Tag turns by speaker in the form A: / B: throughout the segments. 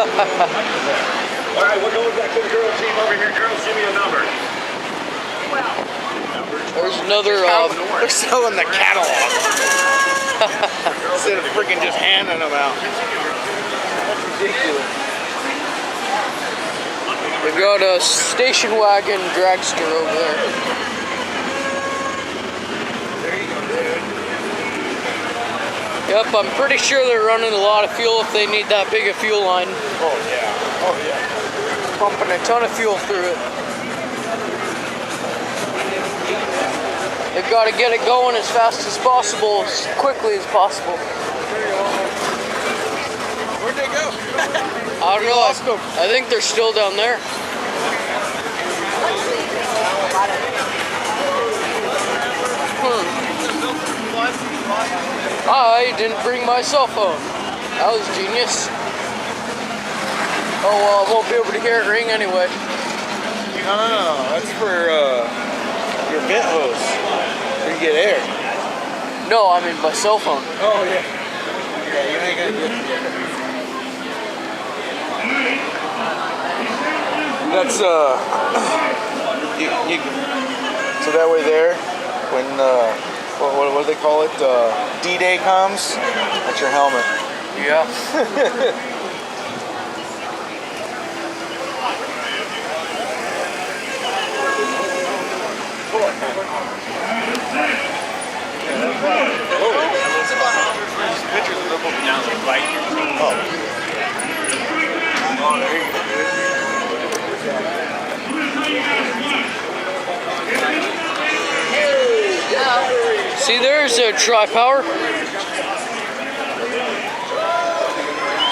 A: Alright, we're going back to the girl team over here. Girls, give me a number.
B: There's another,
C: they're selling the catalog. Instead of freaking just handing them out. That's ridiculous.
B: They've got a station wagon dragster over there.
C: There you go, dude.
B: Yep, I'm pretty sure they're running a lot of fuel if they need that big a fuel line.
C: Oh yeah, oh yeah.
B: Pumping a ton of fuel through it. They've got to get it going as fast as possible, as quickly as possible.
C: Where'd they go?
B: I don't know. I think they're still down there. I didn't bring my cell phone. That was genius. Oh well, I won't be able to hear it ring anyway.
C: No. That's for your vent hose. Where you get air.
B: No, I mean my cell phone.
C: Oh yeah. Yeah, you ain't gonna get it. That's so that way there, when what do they call it? D-Day comes. That's your helmet.
B: Yeah.
A: Pictures of them moving down like bike.
C: Oh, there you go, dude.
B: See, there's a tri-power.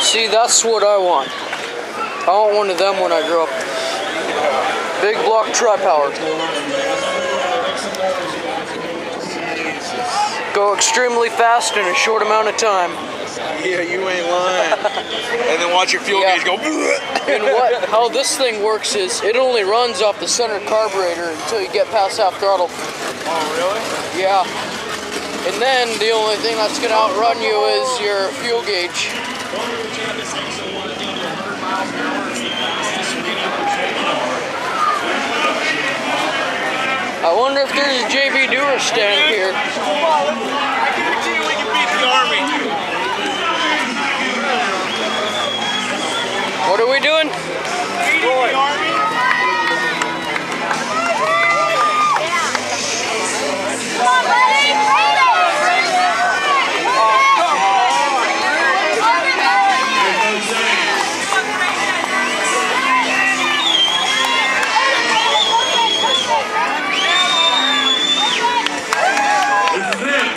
B: See, that's what I want. I want one of them when I grow up. Big block tri-power. Go extremely fast in a short amount of time.
C: Yeah, you ain't lying. And then watch your fuel gauge go.
B: And how this thing works is it only runs off the center carburetor until you get past half throttle.
C: Oh, really?
B: Yeah. And then the only thing that's going to outrun you is your fuel gauge. I wonder if there's a JB Doer stand here.
A: I guarantee you we can beat the Army.
B: What are we doing?
A: Beating the Army?
D: Come on, buddy! Bring it!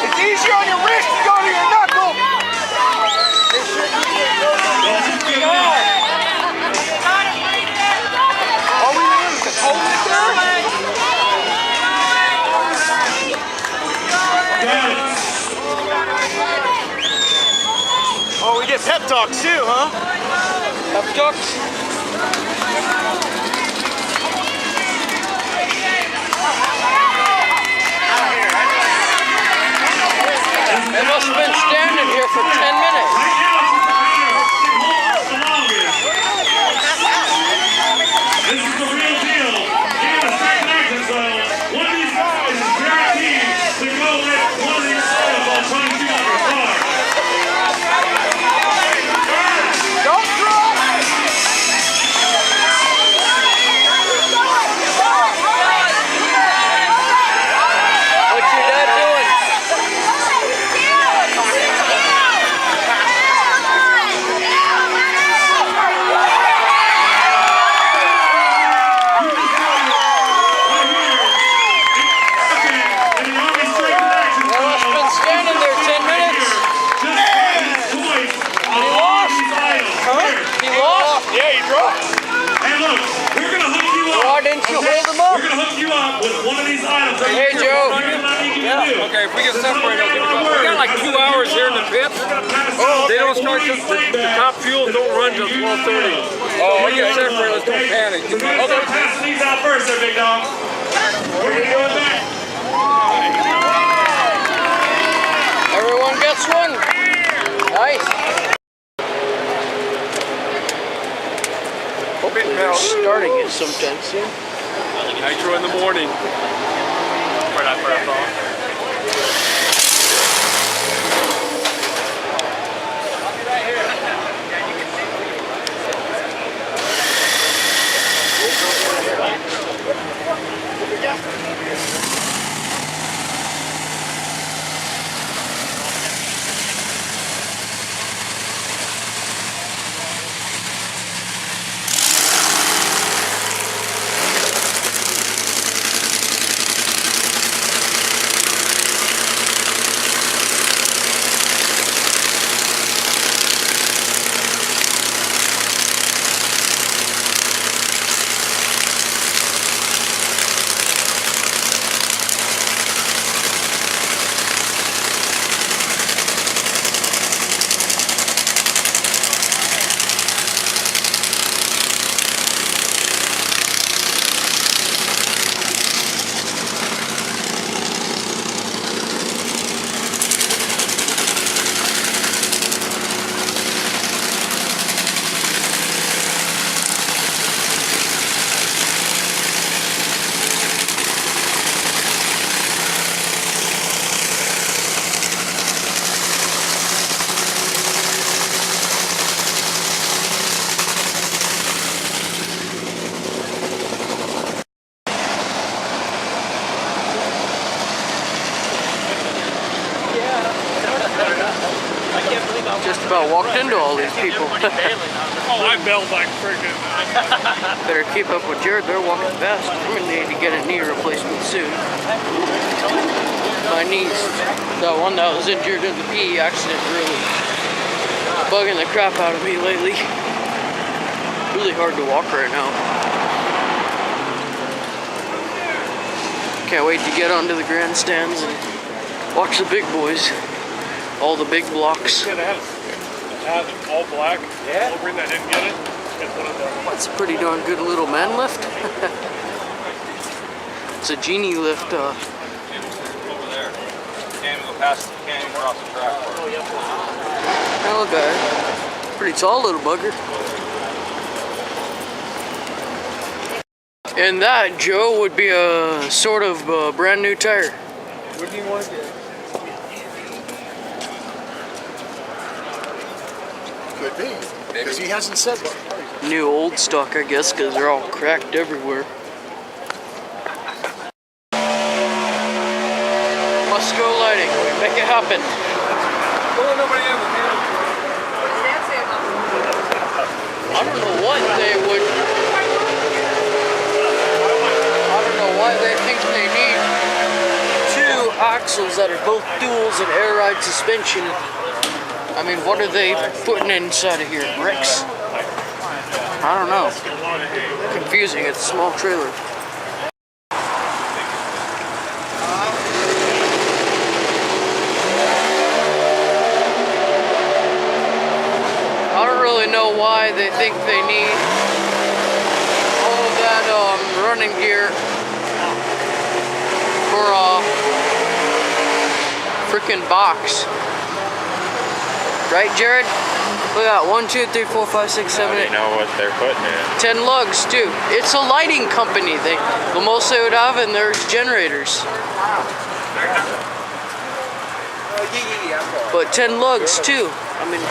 C: It's easier on your wrist to go to your knuckle. All we do is just hold it there. Oh, we get pep talks too, huh?
B: Pep talks? They must have been standing here for 10 minutes.
E: This is the real deal. In the second exit zone, one of these guys is guaranteed to go let one of these oil while trying to get out of the car.
C: Don't drop.
B: What's your dad doing? Hey, Joe.
F: Okay, if we get separated, we got like 2 hours here in the pits. They don't start till the top fuel don't run till 12:30. Oh, we get separated, let's don't panic.
E: Okay, pass these out first, there, big dog. We're gonna go back.
B: Everyone gets one. Nice. Hopefully they're starting it sometime soon.
F: Nitro in the morning. Right after I thought.
B: Just about walked into all these people.
F: Oh, I bailed like freaking.
B: Better keep up with Jared, they're walking fast. I'm gonna need to get a knee replacement soon. My knees, the one that was injured in the PE accident, really bugging the crap out of me lately. Really hard to walk right now. Can't wait to get onto the grandstands and watch the big boys. All the big blocks.
F: Have all black. Yeah. We'll bring that didn't get it. It's one of them.
B: That's a pretty darn good little man lift. It's a genie lift.
A: Over there. Can't even go past. Can't even cross the track.
B: Now look at it. Pretty tall little bugger. And that, Joe, would be a sort of brand new tire.
F: What do you want to get?
C: Could be. Because he hasn't said what.
B: New old stock, I guess, because they're all cracked everywhere. Must go lighting. Make it happen. I don't know what they would. I don't know why they think they need two axles that are both duals and air ride suspension. I mean, what are they putting inside of here? Bricks? I don't know. Confusing. It's a small trailer. I don't really know why they think they need all of that running gear for a freaking box. Right, Jared? Look at that. 1, 2, 3, 4, 5, 6, 7, 8.
A: You know what they're putting in.
B: 10 lugs, too. It's a lighting company. The most they would have, and there's generators. But 10 lugs, too. I mean,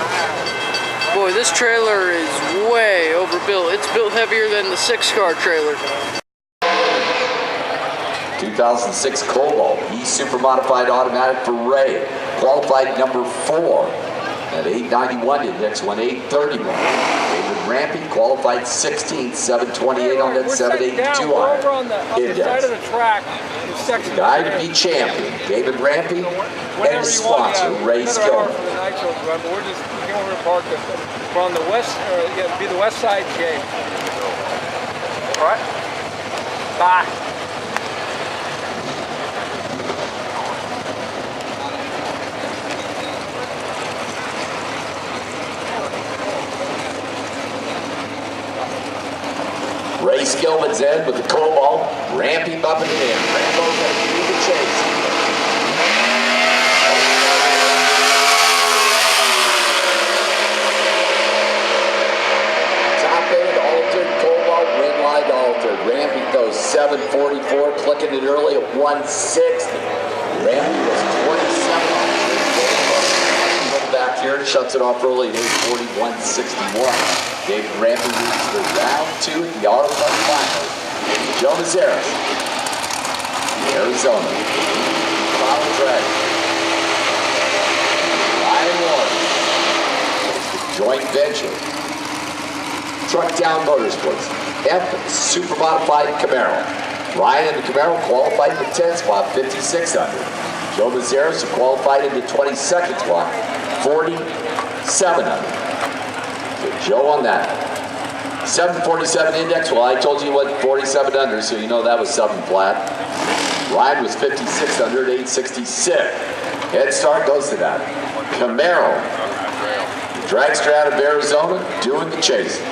B: boy, this trailer is way overbuilt. It's built heavier than the 6-car trailer.
G: 2006 Cobalt, E-Super Modified Automatic for Ray. Qualified number 4. At 891, index 1831. David Rampy qualified 16th, 728 on that 782
F: on the side of the track.
G: Guy to be champion, David Rampy, and his sponsor, Ray Skillman.
F: We're just going over to park. We're on the west, it'd be the west side gate. All right. Bye.
G: Ray Skillman's in with the Cobalt, Rampy bumping it in. Rambo's going to lead the chase. Top end, altered Cobalt. 27:44, clicking it early at 160. Randy was 27. Back here, shuts it off early at 8:40, 161. David Rampy reaches the round 2 at the Auto Club Finals. Joe Mazeras, Arizona. Colin Drag. Ryan Warren. Joint venture. Truck Down Motorsports. F Super Modified Camaro. Ryan in the Camaro qualified in the 10th spot, 5,600. Joe Mazeras, who qualified in the 22nd spot, 4,700. So Joe on that. 747 index. Well, I told you he went 47 under, so you know that was 7 flat. Ryan was 5,600, 866. Head start goes to that. Camaro. Dragster out of Arizona, doing the chasing.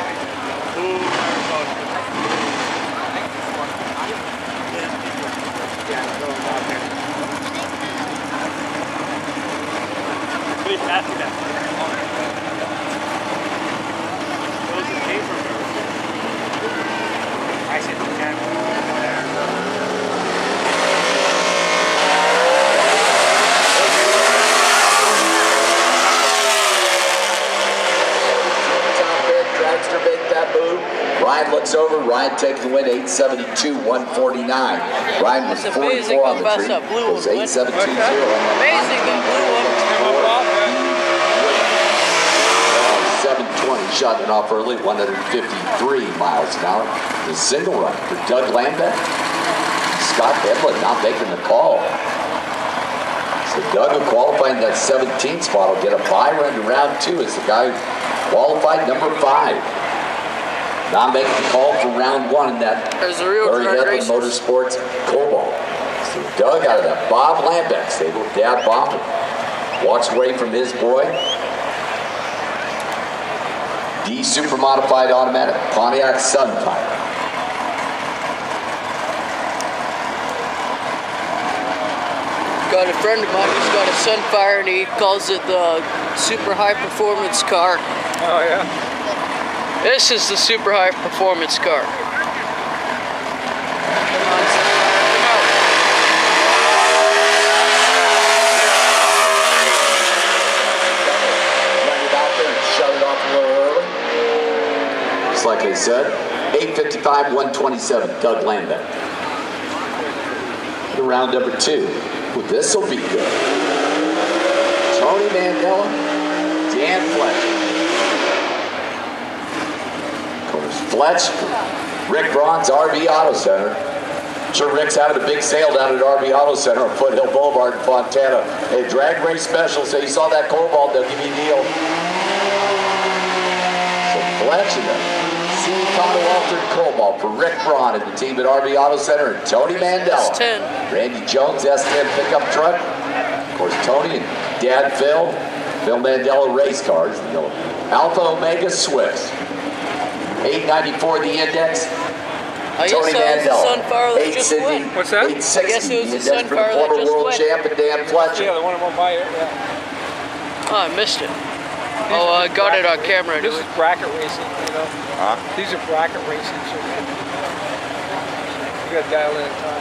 G: Ryan looks over. Ryan taking the win, 872, 149. Ryan was 44 on the tree. It was 8720.
B: Amazing that blew up.
G: 720, shot it off early, 153 miles an hour. The single run for Doug Lambeck. Scott Edlin not making the call. So Doug, who qualified in that 17th spot, will get a bye run to round 2 as the guy who qualified number 5. Not making the call for round 1 in that Larry Edlin Motorsports Cobalt. So Doug out of that Bob Lambeck stable, Dad Bob, walks away from his boy. D Super Modified Automatic Pontiac Sunfire.
B: Got a friend of mine who's got a Sunfire and he calls it the super high performance car.
F: Oh, yeah.
B: This is the super high performance car.
G: Like I said, 855, 127, Doug Lambeck. The round number 2. Well, this will be good. Tony Mandela, Dan Fletcher. Of course, Fletch, Rick Braun's RV Auto Center. I'm sure Rick's having a big sale down at RV Auto Center on Foothill Boulevard in Fontana. A drag race special, so you saw that Cobalt, they'll give you a deal. So Fletch and them. Colorado Altered Cobalt for Rick Braun and the team at RV Auto Center and Tony Mandela.
B: S10.
G: Randy Jones, S10 pickup truck. Of course, Tony and Dad Phil Mandela race cars. Alpha Omega Swifts. 894 the index.
B: I
G: Tony Mandela.
B: Sunfire that just went.
F: What's that?
G: 860
B: I guess it was
G: the
B: the
G: index for the
B: Sunfire that
G: former
B: just
G: world
B: went.
G: champ and Dan Fletcher.
F: Yeah, the one I'm gonna buy it. Yeah.
B: Oh, I missed it. Oh, I got it on camera.
F: This is bracket racing, you know.
C: Huh?
F: These are bracket racing, so you gotta dial in time.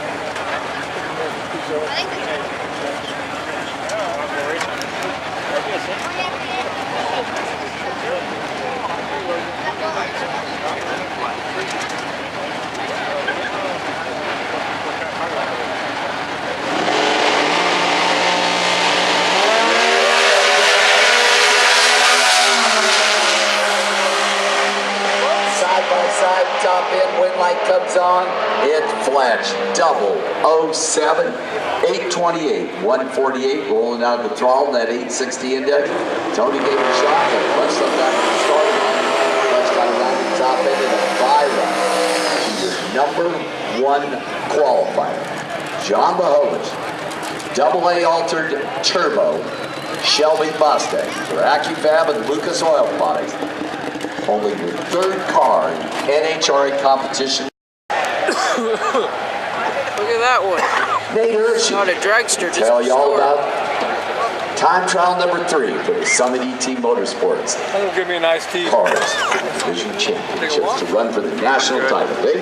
G: Top end, wind light comes on, it flash, 007, 828, 148, rolling out of the throttle, that 860 index. Tony gave it a shot, but Fletch left back at the start line. Fletch got around the top end of the 5 run. Your number 1 qualifier, John Mahovich, AA Altered Turbo, Shelby Mustang for AccuFab and Lucas Oil Products. Only your 3rd car in NHRA competition.
B: Look at that one.
G: Nate Hershey.
B: Not a dragster, just
G: Tell
B: a
G: you all
B: store.
G: about time trial number 3 for the Summit ET Motorsports
F: That'll give me a nice tea.
G: Cars Division Championships to run for the national title. Eh?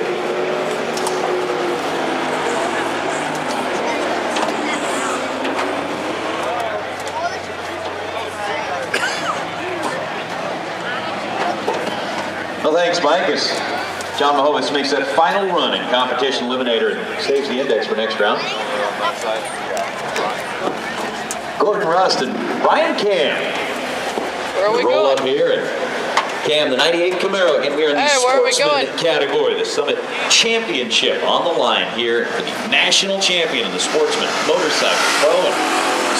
H: Well, thanks, Mike. As John Mahovitz makes that final run in competition eliminator and saves the index for next round. Gordon Rust and Brian Cam.
B: Where are we
H: roll
B: going?
H: up here and Cam, the 98 Camaro. Again, we are in the sportsman category. The Summit Championship on the line here for the national champion in the sportsman, motorcycle, pro, and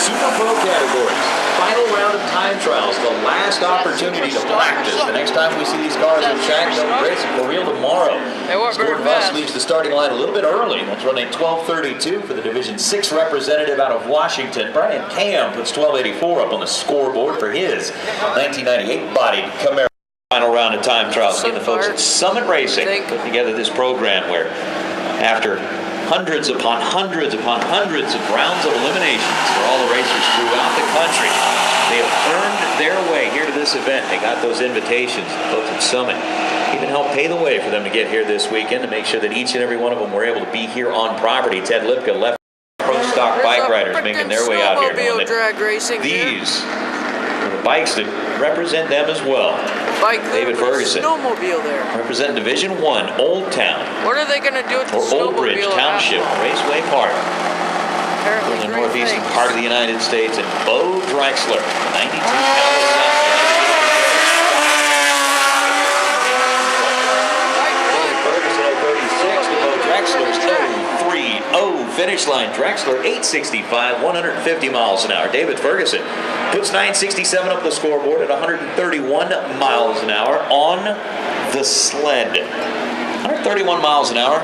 H: super pro categories. Final round of time trials, the last opportunity to practice. The next time we see these cars on track, they'll race for real tomorrow.
B: They weren't very
H: Gordon Rust
B: fast.
H: leaves the starting line a little bit early. That's running 12:32 for the Division 6 representative out of Washington. Brian Cam puts 12:84 up on the scoreboard for his 1998 bodied Camaro. Final round of time trials. Again, the folks at Summit Racing put together this program where after hundreds upon hundreds upon hundreds of rounds of eliminations for all the racers throughout the country, they have earned their way here to this event. They got those invitations. The folks at Summit even helped pay the way for them to get here this weekend to make sure that each and every one of them were able to be here on property. Ted Lipka, left pro stock bike riders making their way out here.
B: Snowmobile drag racing.
H: These are the bikes that represent them as well. David Ferguson,
B: snowmobile there.
H: represent Division 1, Old Town,
B: What are they going to do with the
H: or
B: snowmobile?
H: Old Bridge Township, Raceway Park,
B: Apparently
H: in the
B: great
H: northeastern
B: things.
H: part of the United States, and Bo Drexler, 92 California. Ferguson 036 to Bo Drexler's 030 finish line. Drexler 865, 150 miles an hour. David Ferguson puts 967 up the scoreboard at 131 miles an hour on the sled. 131 miles an hour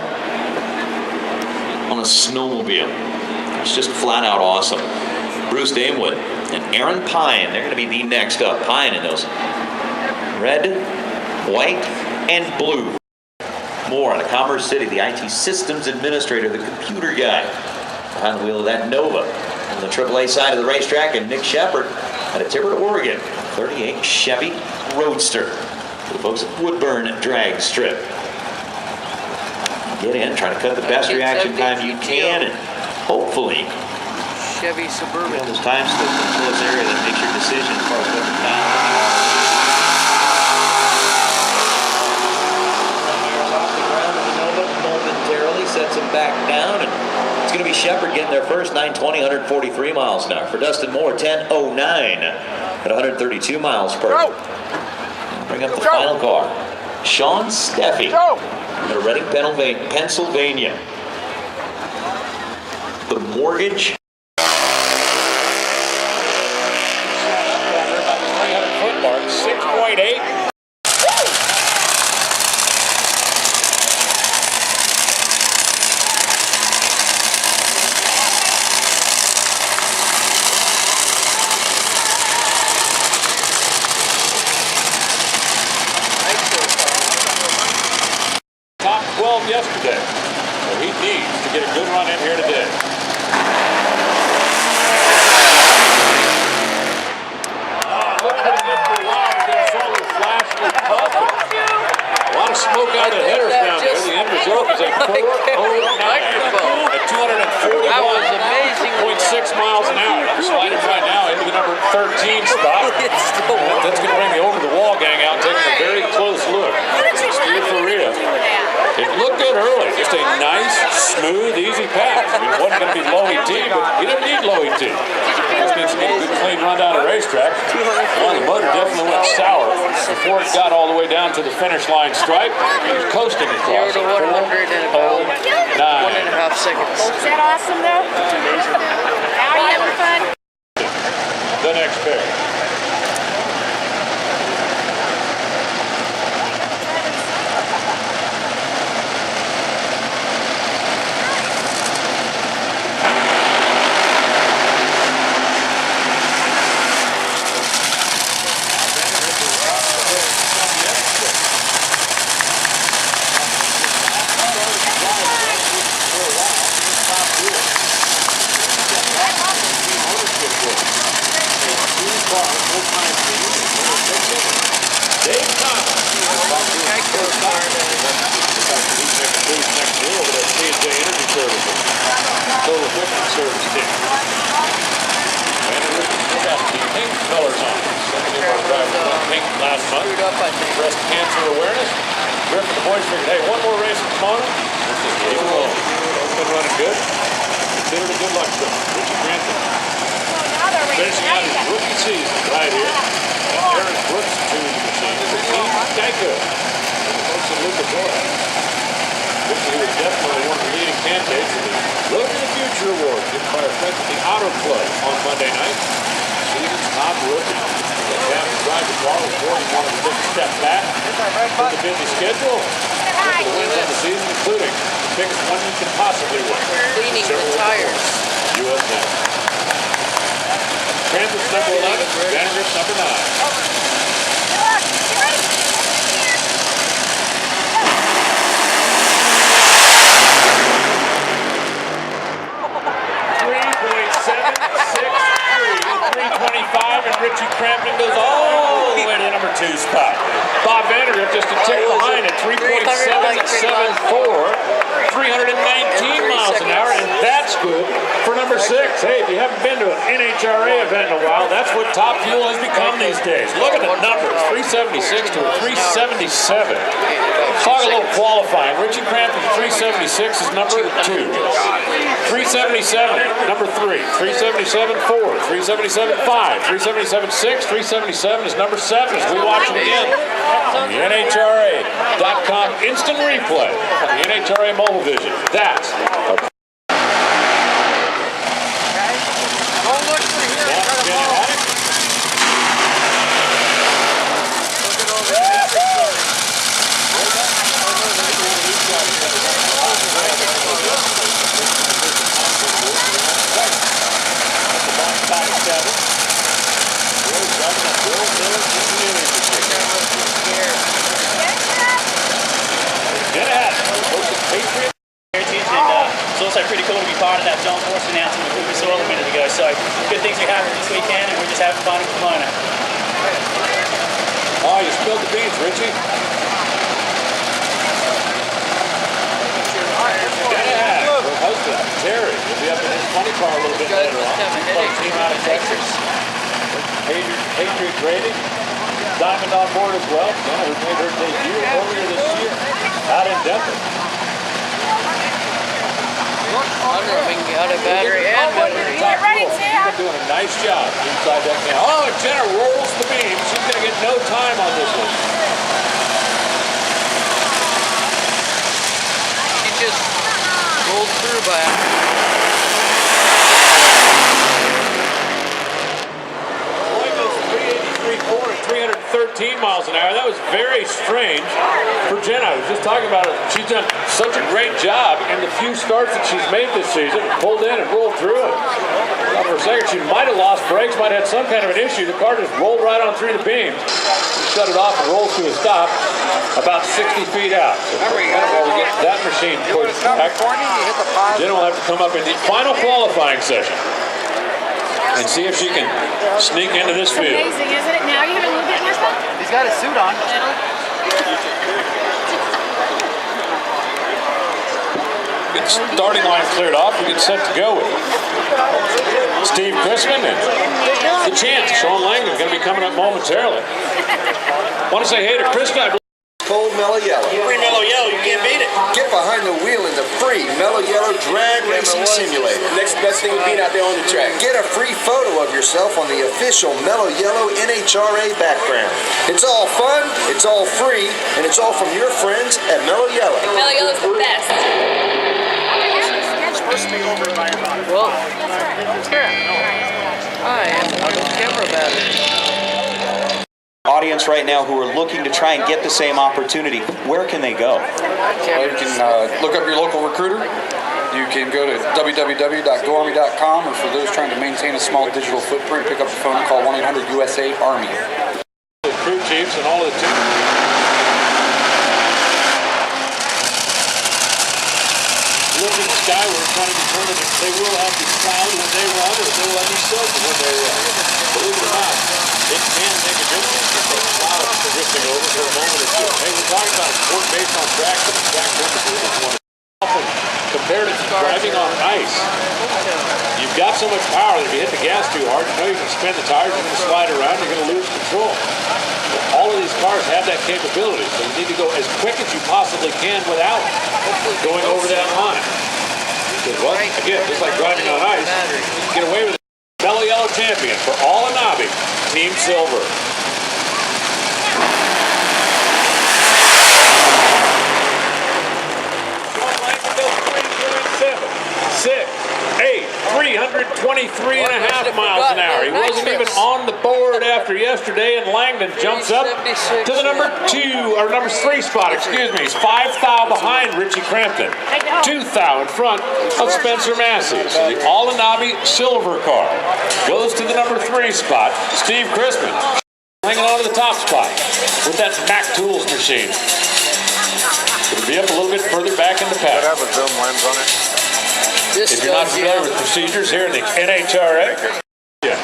H: on a snowmobile. It's just flat out awesome. Bruce Damewood and Aaron Pine, they're going to be the next up. Pine in those red, white, and blue. More on a Commerce City, the IT systems administrator, the computer guy behind the wheel of that Nova. On the AAA side of the racetrack, and Nick Shepard out of Tibbert, Oregon, 38 Chevy Roadster. For the folks at Woodburn Drag Strip. Get in, try to cut the best reaction time you can, and hopefully
B: Chevy Suburban.
H: those time slips in the close area that makes your decision as far as what the time. Off the ground of the Nova momentarily, sets him back down, and it's going to be Shepard getting there first, 920, 143 miles an hour. For Dustin Moore, 1009 at 132 miles per hour. Bring up the final car. Sean Steffi out of Reading, Pennsylvania. The Mortgage.
F: 300-foot mark, 6.8. Top 12 yesterday. So he needs to get a good run in here today. A lot of smoke out of the headers down there. The end result is a 409 at 241.6 miles an hour. I'm sliding right now into the number 13 spot. That's going to bring the over-the-wall gang out, taking a very close look. Steve Faria. It looked good early. Just a nice, smooth, easy pass. I mean, it wasn't going to be low ET, but he didn't need low ET. Just needs to get a good, clean run down the racetrack. Well, the motor definitely went sour before it got all the way down to the finish line stripe. He was coasting across.
B: 0 to 100 in about 1.5 seconds.
D: Is that awesome, though? Are you having fun?
F: The next pair.
B: up, I think.
F: Breast cancer awareness. Griffin, the boys figured, hey, one more race in Pamona. This is game alone. It's been running good. Considered a good luck shot. Richie Grantham finishing out his rookie season right here. And Aaron Brooks to the machine. This is Team Geico. Folks in Lucas Oil. Richie was definitely one of the leading candidates for the Look in the Future Award given by our friends at the Auto Club on Monday night. Season's top rookie. Have to drive the car before he wanted to take a step back from the busy schedule. For the wins on the season, including the biggest one you can possibly win.
B: Cleaning the tires.
F: U.S. Next. Kansas number 11, Vanderbilt number 3.763, 325, and Richie Crampton goes all the way to the number 2 spot. Bob Vanderbilt just a tick behind at 3.774. 319 miles an hour, and that's good for number 6. Hey, if you haven't been to an NHRA event in a while, that's what top fuel has become these days. Look at the numbers, 376 to a 377. Talk a little qualifying. Richie Crampton, 376 is number 2. 377, number 3. 377, 4. 377, 5. 377, 6. 377 is number 7 as we watch it again on the NHRA.com instant replay. The NHRA Mobile Vision. That's a
I: pretty cool to be part of that John Force announcement with Lucas Oil a minute ago. So good things are happening this weekend, and we're just having fun in Pamona.
F: Oh, you spilled the beans, Richie. Her husband, Terry, will be up in his funny car a little bit later on. Team out of Texas. Patriot Grading. Diamond on board as well. Jenna, who made her debut earlier this year out in Denver.
B: I wonder if we can get out of battery and motor.
F: Get ready, Tim. She's been doing a nice job inside that can. Oh, and Jenna rolls the beam. She's going to get no time on this one.
B: She just rolled through by it.
F: Boy goes 383.4 and 313 miles an hour. That was very strange for Jenna. I was just talking about it. She's done such a great job in the few starts that she's made this season. Pulled in and rolled through it. Thought for a second she might have lost brakes, might have had some kind of an issue. The car just rolled right on through the beams. She shut it off and rolled to a stop about 60 feet out. So we'll get that machine pushed back. Jenna will have to come up in the final qualifying session and see if she can sneak into this field.
D: Amazing, isn't it? Now you have a little bit more fun.
B: He's got his suit on.
F: Get starting line cleared off. We get set to go with Steve Chrisman and the Chance. Sean Langdon going to be coming up momentarily. Want to say hey to Krista.
J: Cold Mellow Yellow.
I: Free Mellow Yellow, you can't beat it.
J: Get behind the wheel in the free Mellow Yellow Drag Racing Simulator.
I: Next best thing would be out there on the track.
J: Get a free photo of yourself on the official Mellow Yellow NHRA background. It's all fun, it's all free, and it's all from your friends at Mellow Yellow.
D: Mellow Yellow's the best.
B: Well, I am on the camera battery.
H: Audience right now who are looking to try and get the same opportunity, where can they go?
K: Well, you can look up your local recruiter. You can go to www.goarmy.com, or for those trying to maintain a small digital footprint, pick up the phone and call 1-800-USA-ARMY.
F: The crew chiefs and all of the teams. Looking skyward, trying to determine if they will have the cloud when they run, or if they will have the silver when they run. Believe it or not, it can make a difference if the cloud is drifting over for a moment or two. Hey, we're talking about a sport based on track, but the track purposes is one of the compared to driving on ice, you've got so much power that if you hit the gas too hard, you know you can spin the tires, you're going to slide around, you're going to lose control. But all of these cars have that capability, so you need to go as quick as you possibly can without going over that line. Because what? Again, just like driving on ice, you can get away with it. Mellow Yellow champion for all Anabi, Team Silver. 323 and a half miles an hour. He wasn't even on the board after yesterday, and Langdon jumps up to the number 3 spot, excuse me. He's 5 thou behind Richie Crampton. 2 thou in front of Spencer Massey. So the All-Anabi silver car goes to the number 3 spot. Steve Crispin hanging on to the top spot with that Mac Tools machine. It'll be up a little bit further back in the pack.
C: Have a zoom lens on it.
F: If you're not familiar with procedures here in the NHRA, yeah,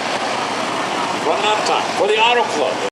F: running out of time for the Auto Club.